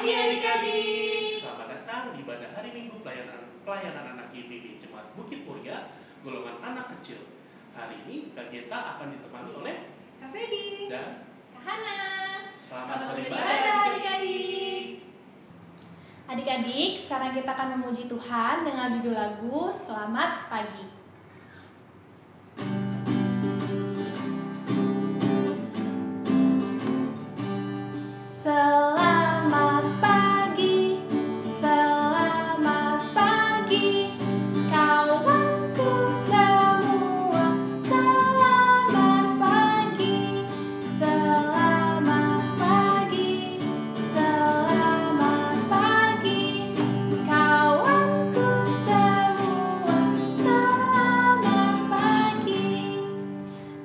pagi adik-adik. Selamat datang di ibadah hari Minggu pelayanan anak YPB Jemaat Bukit Muria, golongan anak kecil. Hari ini Kak Geta akan ditemani oleh Kak Fedi dan Kak Hana. Selamat beribadah adik-adik. Adik-adik, sekarang kita akan memuji Tuhan dengan judul lagu Selamat Pagi. Selamat pagi, selamat pagi, kawanku semua. Selamat pagi, selamat pagi, selamat pagi, kawanku semua. Selamat pagi.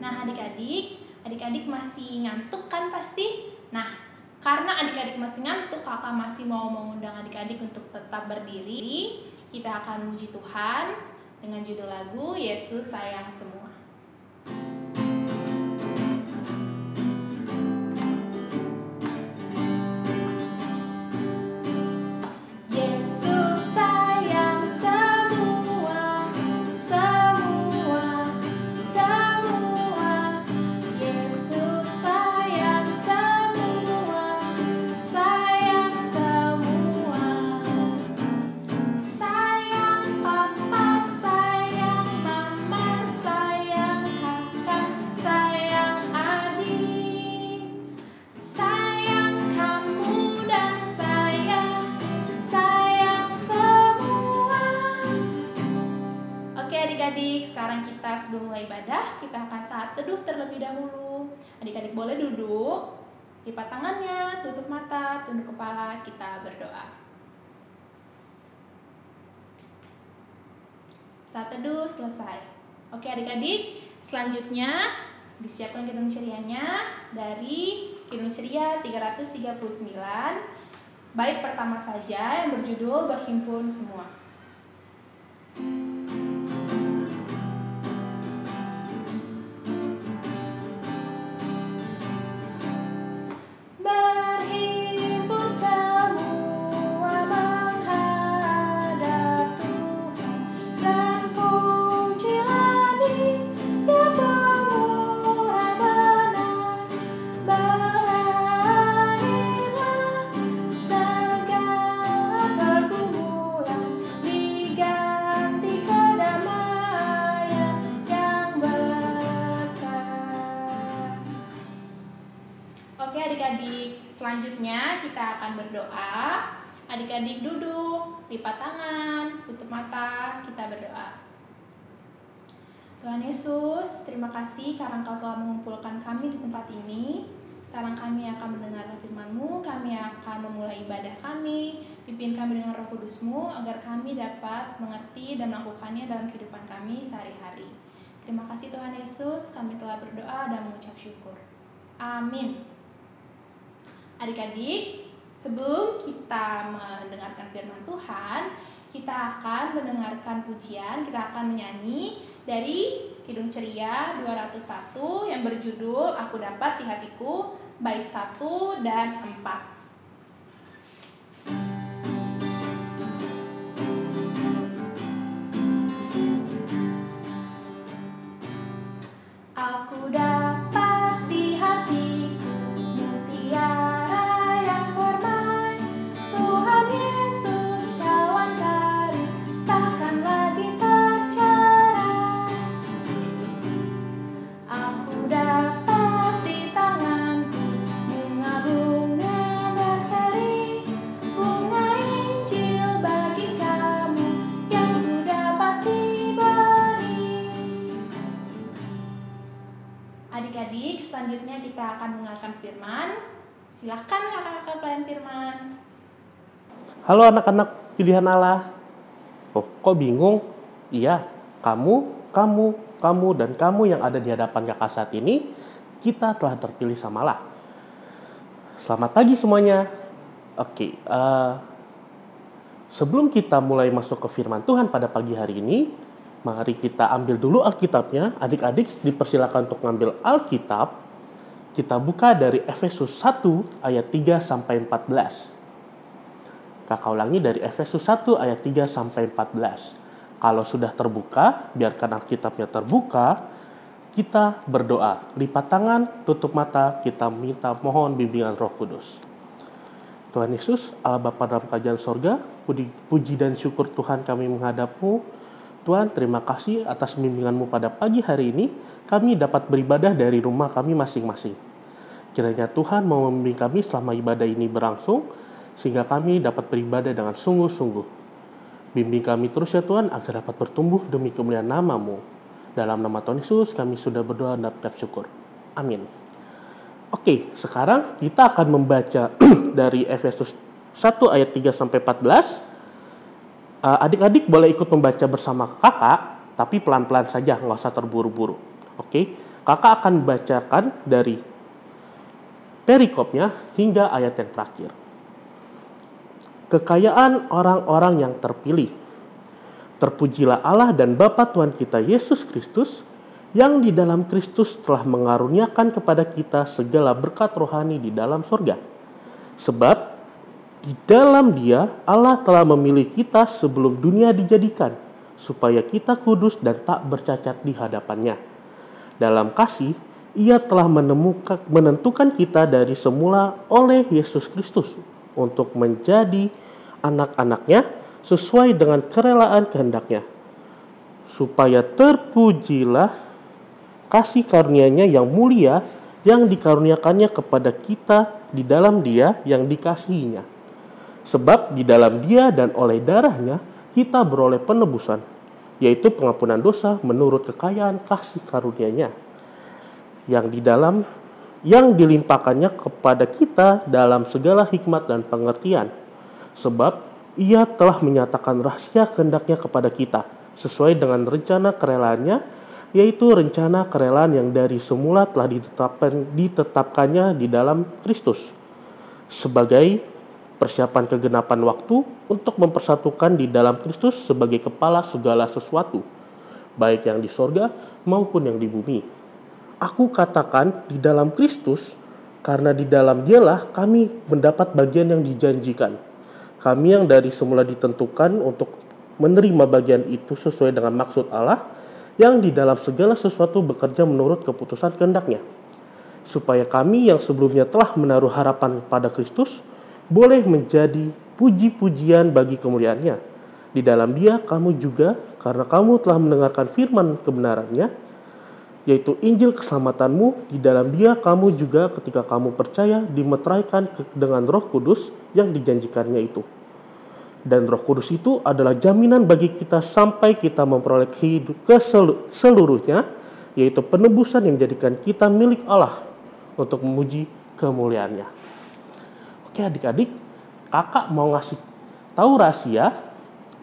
Nah adik-adik masih ngantuk kan pasti? Nah, karena adik-adik masih ngantuk, kakak masih mau mengundang adik-adik untuk tetap berdiri. Kita akan memuji Tuhan dengan judul lagu Yesus Sayang Semua. Yesus sayang semua, semua, semua. Yesus sayang semua, sayang semua. Sayang papa, sayang mama, sayang kakak, sayang adik, sayang kamu dan sayang semua. Oke adik-adik, sekarang kita sebelum mulai ibadah, kita akan saat teduh terlebih dahulu. Adik-adik boleh duduk, lipat tangannya, tutup mata, tunduk kepala, kita berdoa. Saat teduh selesai. Oke adik-adik, selanjutnya disiapkan kidung cerianya dari Kidung Ceria 339. Bait pertama saja yang berjudul Berhimpun Semua. Berhimpun semua menghadap Tuhan, dan pujilah Dia pemurah benar. Berakhirlah segala pergumulan, diganti kedamaian yang besar. Oke adik-adik, selanjutnya kita akan berdoa. Adik-adik duduk, lipat tangan, tutup mata, kita berdoa. Tuhan Yesus, terima kasih karena Engkau telah mengumpulkan kami di tempat ini. Sekarang kami akan mendengarkan firman-Mu, kami akan memulai ibadah kami. Pimpin kami dengan Roh Kudus-Mu agar kami dapat mengerti dan melakukannya dalam kehidupan kami sehari-hari. Terima kasih Tuhan Yesus, kami telah berdoa dan mengucap syukur. Amin. Adik-adik, sebelum kita mendengarkan firman Tuhan, kita akan mendengarkan pujian, kita akan menyanyi dari Kidung Ceria 201 yang berjudul Aku Dapat di Hatiku, bait 1 dan 4. Aku dapat di hatiku mutiara yang bermain. Tuhan Yesus kawan karib, takkan lagi tercerai. Aku dapat di tanganku bunga-bunga berseri, bunga Injil bagi kamu yang ku dapat diberi. Adik-adik, selanjutnya kita akan mendengarkan firman. Silahkan kakak-kakak pelayan firman. Halo anak-anak pilihan Allah. Oh, kok bingung? Iya, kamu, dan kamu yang ada di hadapan kakak saat ini, kita telah terpilih sama Allah. Selamat pagi semuanya. Oke, sebelum kita mulai masuk ke firman Tuhan pada pagi hari ini, mari kita ambil dulu Alkitabnya. Adik-adik dipersilakan untuk ngambil Alkitab. Kita buka dari Efesus 1 ayat 3 sampai 14. Kakak ulangi dari Efesus 1 ayat 3 sampai 14. Kalau sudah terbuka, biarkan Alkitabnya terbuka, kita berdoa. Lipat tangan, tutup mata, kita minta mohon bimbingan Roh Kudus. Tuhan Yesus, Allah Bapa dalam kerajaan sorga, puji dan syukur Tuhan kami menghadap-Mu. Tuhan, terima kasih atas bimbingan-Mu pada pagi hari ini. Kami dapat beribadah dari rumah kami masing-masing. Kiranya Tuhan mau membimbing kami selama ibadah ini berlangsung, sehingga kami dapat beribadah dengan sungguh-sungguh. Bimbing kami terus ya Tuhan, agar dapat bertumbuh demi kemuliaan nama-Mu. Dalam nama Tuhan Yesus, kami sudah berdoa dan mengucap syukur. Amin. Oke, sekarang kita akan membaca dari Efesus 1 ayat 3 sampai 14. Adik-adik boleh ikut membaca bersama kakak, tapi pelan-pelan saja, nggak usah terburu-buru. Oke, kakak akan bacakan dari perikopnya hingga ayat yang terakhir. Kekayaan orang-orang yang terpilih. Terpujilah Allah dan Bapa Tuhan kita Yesus Kristus, yang di dalam Kristus telah mengaruniakan kepada kita segala berkat rohani di dalam surga. Sebab di dalam Dia Allah telah memilih kita sebelum dunia dijadikan, supaya kita kudus dan tak bercacat di hadapan-Nya. Dalam kasih, Ia telah menentukan kita dari semula oleh Yesus Kristus untuk menjadi anak-anak-Nya sesuai dengan kerelaan kehendak-Nya, supaya terpujilah kasih karunia-Nya yang mulia yang dikaruniakannya kepada kita di dalam Dia yang dikasihinya. Sebab di dalam Dia dan oleh darah-Nya kita beroleh penebusan, yaitu pengampunan dosa menurut kekayaan kasih karunia-Nya yang dilimpahkannya kepada kita dalam segala hikmat dan pengertian. Sebab Ia telah menyatakan rahasia kehendak-Nya kepada kita sesuai dengan rencana kerelaannya, yaitu rencana kerelaan yang dari semula telah ditetapkannya di dalam Kristus sebagai persiapan kegenapan waktu untuk mempersatukan di dalam Kristus sebagai kepala segala sesuatu, baik yang di sorga maupun yang di bumi. Aku katakan di dalam Kristus, karena di dalam Dialah kami mendapat bagian yang dijanjikan. Kami yang dari semula ditentukan untuk menerima bagian itu sesuai dengan maksud Allah, yang di dalam segala sesuatu bekerja menurut keputusan kehendak-Nya, supaya kami yang sebelumnya telah menaruh harapan pada Kristus boleh menjadi puji-pujian bagi kemuliaan-Nya. Di dalam Dia kamu juga, karena kamu telah mendengarkan firman kebenaran-Nya, yaitu Injil keselamatanmu, di dalam Dia kamu juga ketika kamu percaya dimeteraikan dengan Roh Kudus yang dijanjikannya itu. Dan Roh Kudus itu adalah jaminan bagi kita sampai kita memperoleh hidup seluruhnya, yaitu penebusan yang menjadikan kita milik Allah untuk memuji kemuliaan-Nya. Oke adik-adik, kakak mau ngasih tahu rahasia.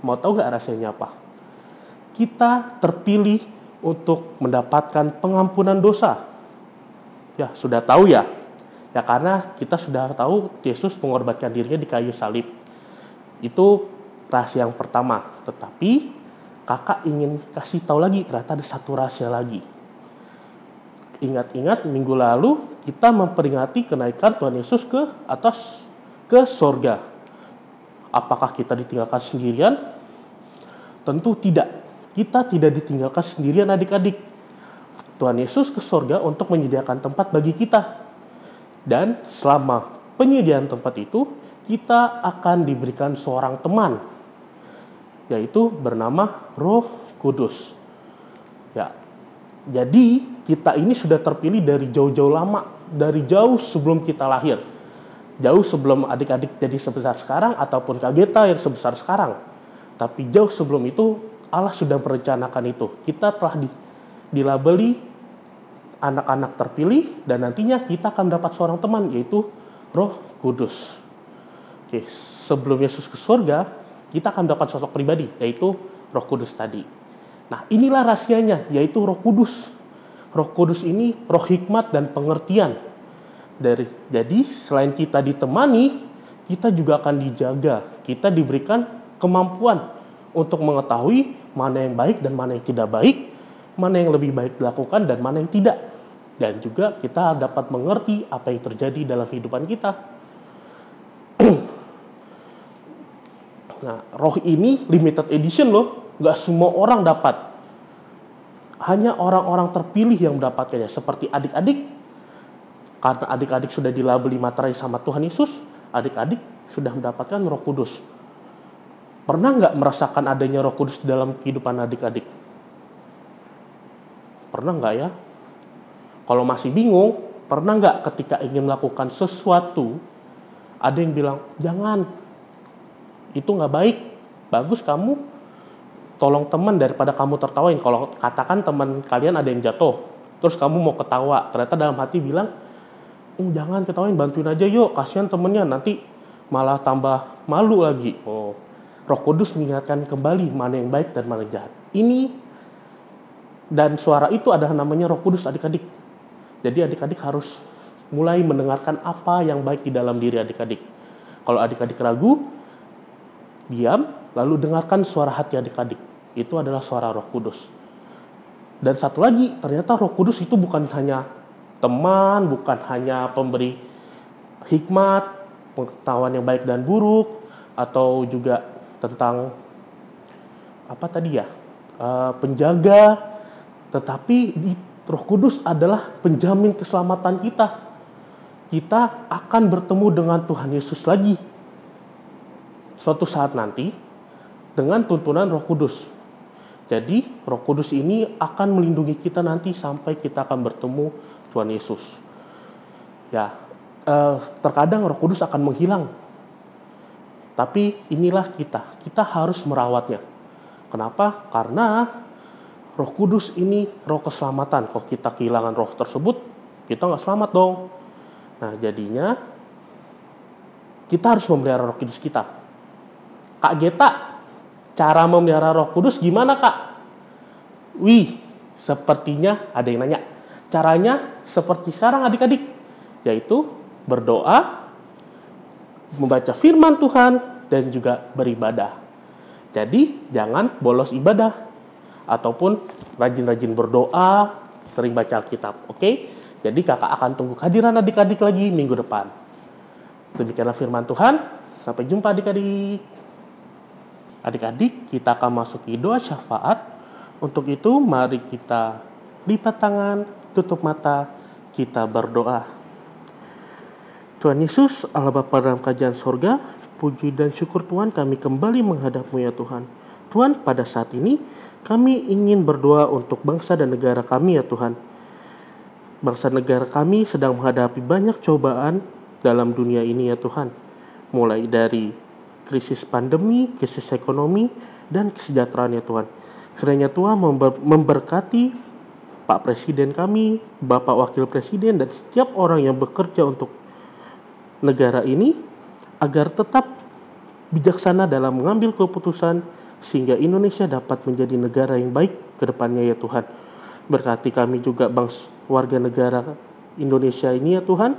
Mau tahu gak rahasianya apa? Kita terpilih untuk mendapatkan pengampunan dosa. Ya, sudah tahu ya? Ya karena kita sudah tahu Yesus mengorbankan dirinya di kayu salib. Itu rahasia yang pertama. Tetapi kakak ingin kasih tahu lagi, ternyata ada satu rahasia lagi. Ingat-ingat minggu lalu kita memperingati kenaikan Tuhan Yesus ke sorga. Apakah kita ditinggalkan sendirian? Tentu tidak. Kita tidak ditinggalkan sendirian adik-adik. Tuhan Yesus ke sorga untuk menyediakan tempat bagi kita. Dan selama penyediaan tempat itu, kita akan diberikan seorang teman, yaitu bernama Roh Kudus. Ya, jadi kita ini sudah terpilih dari jauh-jauh lama, dari jauh sebelum kita lahir, jauh sebelum adik-adik jadi sebesar sekarang ataupun Kageta yang sebesar sekarang. Tapi jauh sebelum itu Allah sudah merencanakan itu. Kita telah dilabeli anak-anak terpilih dan nantinya kita akan mendapat seorang teman, yaitu Roh Kudus. Oke, sebelum Yesus ke surga, kita akan dapat sosok pribadi, yaitu Roh Kudus tadi. Nah, inilah rahasianya, yaitu Roh Kudus. Roh Kudus ini roh hikmat dan pengertian. Jadi, selain kita ditemani, kita juga akan dijaga. Kita diberikan kemampuan untuk mengetahui mana yang baik dan mana yang tidak baik, mana yang lebih baik dilakukan dan mana yang tidak. Dan juga kita dapat mengerti apa yang terjadi dalam kehidupan kita. Nah, roh ini limited edition loh, nggak semua orang dapat. Hanya orang-orang terpilih yang mendapatkannya, seperti adik-adik. Karena adik-adik sudah dilabeli materai sama Tuhan Yesus, adik-adik sudah mendapatkan Roh Kudus. Pernah nggak merasakan adanya Roh Kudus dalam kehidupan adik-adik? Pernah nggak ya? Kalau masih bingung, pernah nggak ketika ingin melakukan sesuatu, ada yang bilang, jangan, itu nggak baik, bagus kamu tolong teman daripada kamu tertawain. Kalau katakan teman kalian ada yang jatuh, terus kamu mau ketawa, ternyata dalam hati bilang, jangan ketawain, bantuin aja yuk, kasihan temennya, nanti malah tambah malu lagi. Roh Kudus mengingatkan kembali mana yang baik dan mana yang jahat. Ini dan suara itu adalah namanya Roh Kudus, adik-adik. Jadi adik-adik harus mulai mendengarkan apa yang baik di dalam diri adik-adik. Kalau adik-adik ragu, diam, lalu dengarkan suara hati adik-adik. Itu adalah suara Roh Kudus. Dan satu lagi, ternyata Roh Kudus itu bukan hanya teman, bukan hanya pemberi hikmat, pengetahuan yang baik dan buruk, atau juga tentang penjaga, tetapi Roh Kudus adalah penjamin keselamatan kita. Kita akan bertemu dengan Tuhan Yesus lagi suatu saat nanti dengan tuntunan Roh Kudus. Jadi Roh Kudus ini akan melindungi kita nanti sampai kita akan bertemu Tuhan Yesus. Terkadang Roh Kudus akan menghilang. Tapi inilah kita harus merawatnya. Kenapa? Karena Roh Kudus ini roh keselamatan. Kalau kita kehilangan roh tersebut, kita nggak selamat dong. Nah, jadinya kita harus memelihara Roh Kudus kita. Kak Geta, cara memelihara Roh Kudus gimana, Kak? Sepertinya ada yang nanya. Caranya seperti sekarang adik-adik, yaitu berdoa, membaca firman Tuhan, dan juga beribadah. Jadi jangan bolos ibadah, ataupun rajin-rajin berdoa, sering baca Alkitab. Oke? Jadi kakak akan tunggu kehadiran adik-adik lagi minggu depan. Demikianlah firman Tuhan. Sampai jumpa adik-adik. Adik-adik, kita akan masuki doa syafaat. Untuk itu, mari kita lipat tangan, tutup mata, kita berdoa. Tuhan Yesus, Allah Bapa dalam kerajaan sorga, puji dan syukur Tuhan kami kembali menghadap-Mu ya Tuhan. Tuhan, pada saat ini kami ingin berdoa untuk bangsa dan negara kami ya Tuhan. Bangsa negara kami sedang menghadapi banyak cobaan dalam dunia ini ya Tuhan. Mulai dari krisis pandemi, krisis ekonomi, dan kesejahteraan ya Tuhan. Kiranya Tuhan memberkati Pak Presiden kami, Bapak Wakil Presiden, dan setiap orang yang bekerja untuk negara ini agar tetap bijaksana dalam mengambil keputusan sehingga Indonesia dapat menjadi negara yang baik ke depannya ya Tuhan. Berkati kami juga warga negara Indonesia ini ya Tuhan,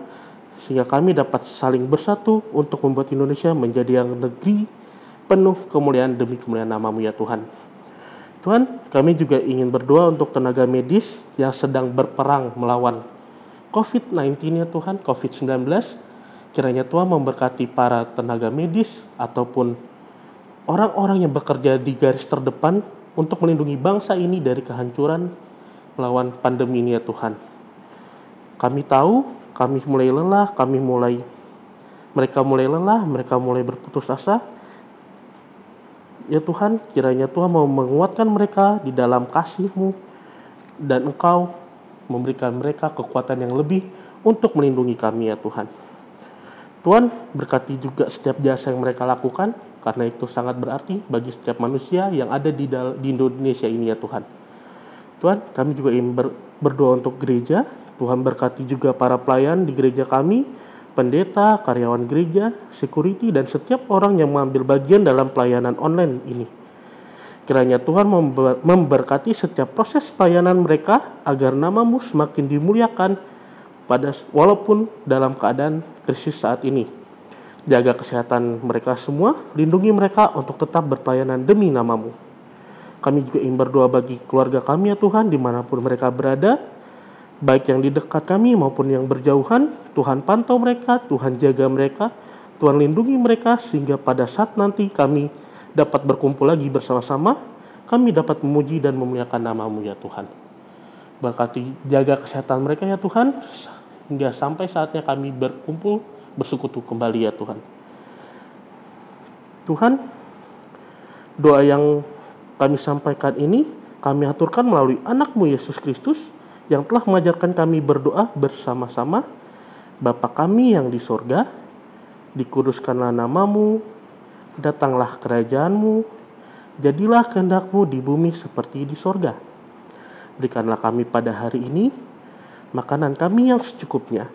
sehingga kami dapat saling bersatu untuk membuat Indonesia menjadi yang negeri penuh kemuliaan demi kemuliaan nama-Mu ya Tuhan. Tuhan, kami juga ingin berdoa untuk tenaga medis yang sedang berperang melawan COVID-19 ya Tuhan, COVID-19. Kiranya Tuhan memberkati para tenaga medis ataupun orang-orang yang bekerja di garis terdepan untuk melindungi bangsa ini dari kehancuran melawan pandemi ini ya Tuhan. Kami tahu, kami mulai lelah, mereka mulai lelah, mereka mulai berputus asa. Ya Tuhan, kiranya Tuhan mau menguatkan mereka di dalam kasih-Mu dan Engkau memberikan mereka kekuatan yang lebih untuk melindungi kami ya Tuhan. Tuhan, berkati juga setiap jasa yang mereka lakukan, karena itu sangat berarti bagi setiap manusia yang ada di Indonesia ini ya Tuhan. Tuhan, kami juga ingin berdoa untuk gereja. Tuhan berkati juga para pelayan di gereja kami, pendeta, karyawan gereja, security, dan setiap orang yang mengambil bagian dalam pelayanan online ini. Kiranya Tuhan memberkati setiap proses pelayanan mereka agar nama-Mu semakin dimuliakan walaupun dalam keadaan krisis saat ini. Jaga kesehatan mereka semua, lindungi mereka untuk tetap berpelayanan demi nama-Mu. Kami juga ingin berdoa bagi keluarga kami ya Tuhan, dimanapun mereka berada, baik yang di dekat kami maupun yang berjauhan. Tuhan pantau mereka, Tuhan jaga mereka, Tuhan lindungi mereka, sehingga pada saat nanti kami dapat berkumpul lagi bersama-sama, kami dapat memuji dan memuliakan nama-Mu ya Tuhan. Berkati jaga kesehatan mereka ya Tuhan, hingga sampai saatnya kami berkumpul bersekutu kembali ya Tuhan. Tuhan, doa yang kami sampaikan ini kami aturkan melalui anak-Mu Yesus Kristus yang telah mengajarkan kami berdoa bersama-sama. Bapa kami yang di sorga, dikuduskanlah nama-Mu, datanglah kerajaan-Mu, jadilah kehendak-Mu di bumi seperti di sorga. Berikanlah kami pada hari ini makanan kami yang secukupnya,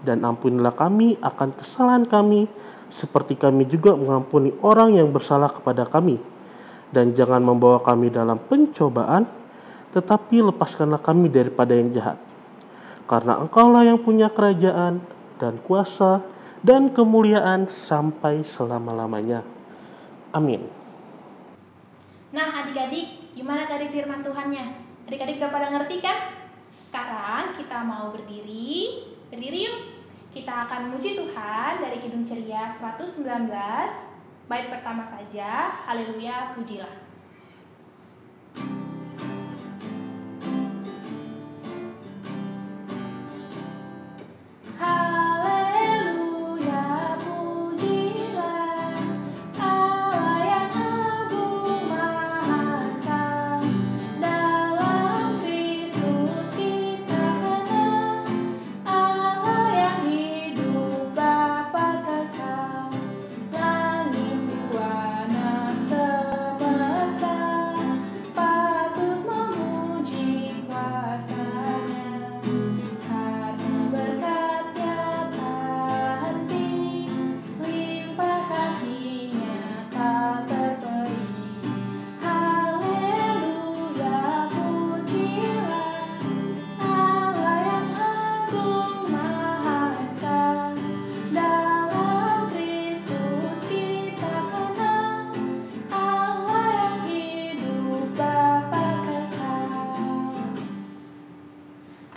dan ampunilah kami akan kesalahan kami, seperti kami juga mengampuni orang yang bersalah kepada kami. Dan jangan membawa kami dalam pencobaan, tetapi lepaskanlah kami daripada yang jahat. Karena Engkau-Lah yang punya kerajaan dan kuasa dan kemuliaan sampai selama-lamanya. Amin. Nah adik-adik, gimana tadi firman Tuhannya? Adik-adik udah pada ngerti kan? Sekarang kita mau berdiri yuk. Kita akan memuji Tuhan dari Kidung Ceria 119, bait pertama saja, haleluya, pujilah.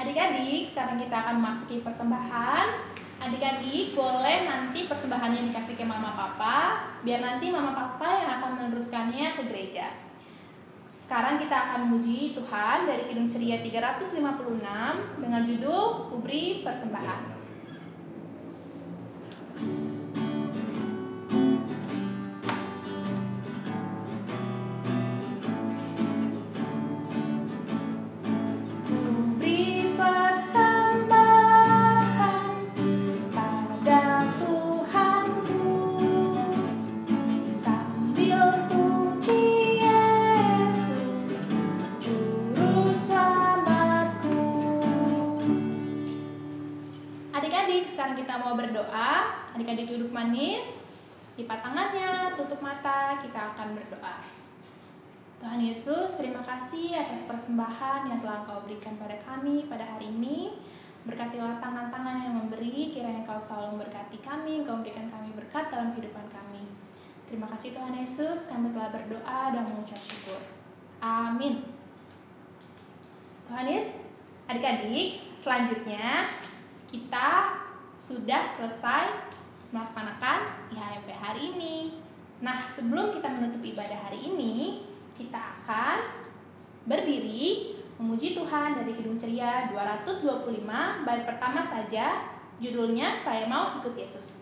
Adik-adik, sekarang kita akan memasuki persembahan. Adik-adik boleh nanti persembahannya dikasih ke mama papa, biar nanti mama papa yang akan meneruskannya ke gereja. Sekarang kita akan memuji Tuhan dari Kidung Ceria 356 dengan judul Kubri Persembahan. Sekarang kita mau berdoa. Adik-adik duduk manis, lipat tangannya, tutup mata, kita akan berdoa. Tuhan Yesus, terima kasih atas persembahan yang telah Engkau berikan pada kami pada hari ini. Berkatilah tangan-tangan yang memberi, kiranya Engkau selalu memberkati kami, Engkau memberikan kami berkat dalam kehidupan kami. Terima kasih Tuhan Yesus, kami telah berdoa dan mengucap syukur. Amin. Tuhan Yesus, adik-adik, selanjutnya kita sudah selesai melaksanakan IHMP hari ini. Nah, sebelum kita menutup ibadah hari ini, kita akan berdiri memuji Tuhan dari Kidung Ceria 225, bait pertama saja, judulnya Saya Mau Ikut Yesus.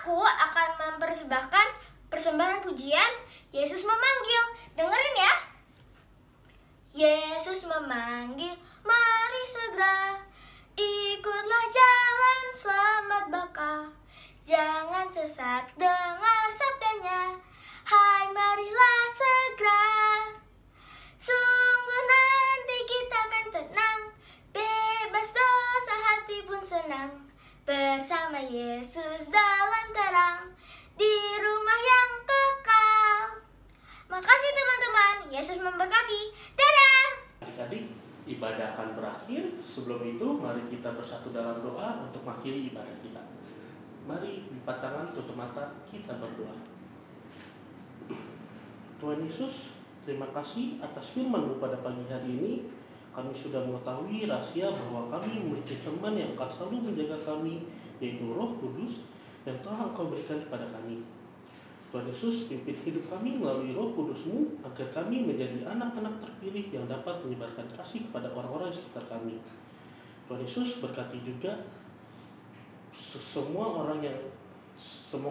aku akan mempersembahkan persembahan pujian Yesus memanggil. Dengerin ya. Yesus memanggil, mari segera, ikutlah jalan selamat baka. Jangan sesat, dengar sabdanya, hai marilah segera. Sungguh nanti kita akan tenang, bebas dosa hati pun senang, bersama Yesus dalam terang, di rumah yang kekal. Makasih teman-teman, Yesus memberkati. Dadah! Adik-adik, ibadah akan berakhir. Sebelum itu, mari kita bersatu dalam doa untuk mengakhiri ibadah kita. Mari lipat tangan, tutup mata, kita berdoa. Tuhan Yesus, terima kasih atas firman-Mu pada pagi hari ini. Kami sudah mengetahui rahasia bahwa kami memiliki teman yang akan selalu menjaga kami, yaitu Roh Kudus yang telah Engkau berikan kepada kami. Tuhan Yesus, pimpin hidup kami melalui Roh Kudus-Mu agar kami menjadi anak-anak terpilih yang dapat menyebarkan kasih kepada orang-orang di sekitar kami. Tuhan Yesus, berkati juga semua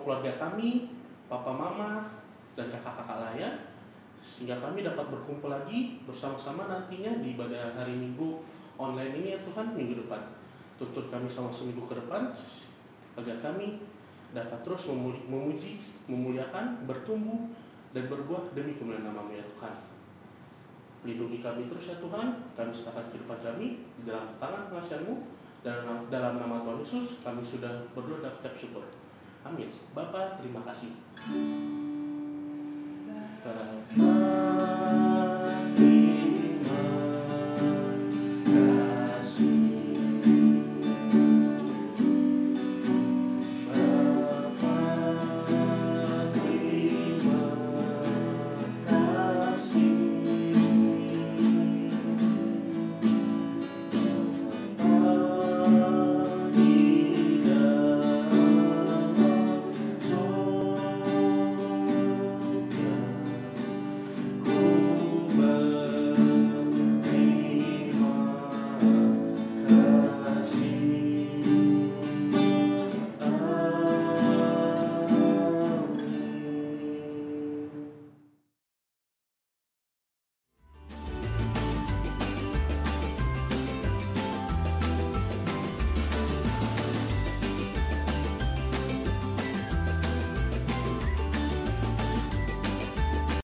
keluarga kami, papa mama dan kakak-kakak layan, sehingga kami dapat berkumpul lagi bersama-sama nantinya di ibadah hari Minggu online ini ya Tuhan, minggu depan. Tuntun kami selama seminggu ke depan agar kami dapat terus memuji, memuliakan, bertumbuh dan berbuah demi kemuliaan nama-Mu ya Tuhan. Lindungi kami terus ya Tuhan, kami serahkan kehidupan kami di dalam tangan pengasihan-Mu. Dalam nama Tuhan Yesus kami sudah berdoa dan ucap syukur. Amin. Bapa, terima kasih. Bapa